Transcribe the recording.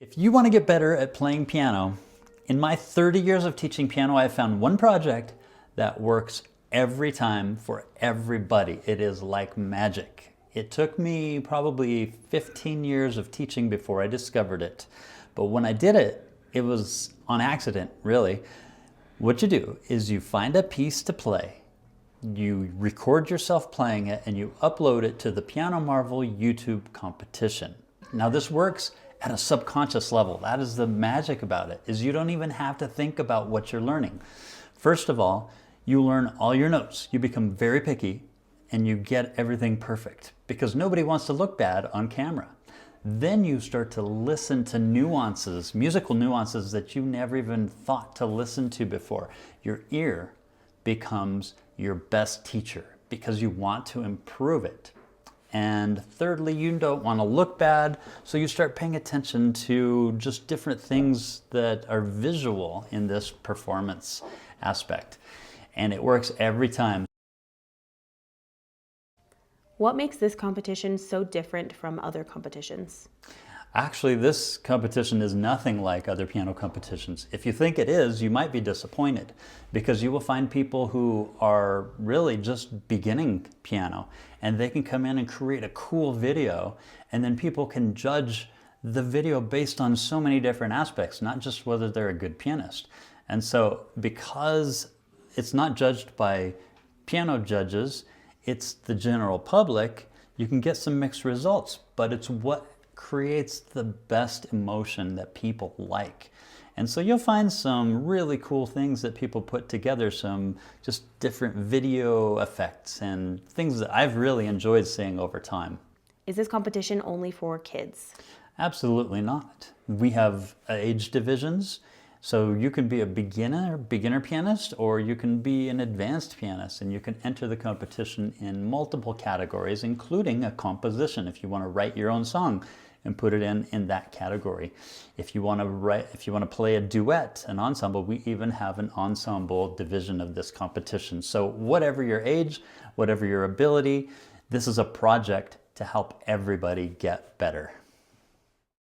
If you want to get better at playing piano, in my 30 years of teaching piano, I have found one project that works every time for everybody. It is like magic. It took me probably 15 years of teaching before I discovered it. But when I did it, it was on accident, really. What you do is you find a piece to play, you record yourself playing it, and you upload it to the Piano Marvel YouTube competition. Now this works at a subconscious level. That is the magic about it, is you don't even have to think about what you're learning. First of all, you learn all your notes. You become very picky and you get everything perfect because nobody wants to look bad on camera. Then you start to listen to nuances, musical nuances that you never even thought to listen to before. Your ear becomes your best teacher because you want to improve it. And thirdly, you don't want to look bad, so you start paying attention to just different things that are visual in this performance aspect. And it works every time. What makes this competition so different from other competitions? Actually, this competition is nothing like other piano competitions. If you think it is, you might be disappointed because you will find people who are really just beginning piano and they can come in and create a cool video, and then people can judge the video based on so many different aspects, not just whether they're a good pianist. And so because it's not judged by piano judges, it's the general public, you can get some mixed results, but it's what creates the best emotion that people like. And so you'll find some really cool things that people put together, some just different video effects and things that I've really enjoyed seeing over time. Is this competition only for kids? Absolutely not. We have age divisions. So you can be a beginner pianist, or you can be an advanced pianist, and you can enter the competition in multiple categories, including a composition if you want to write your own song and put it in that category. If you want to play a duet, an ensemble, we even have an ensemble division of this competition. So whatever your age, whatever your ability, this is a project to help everybody get better.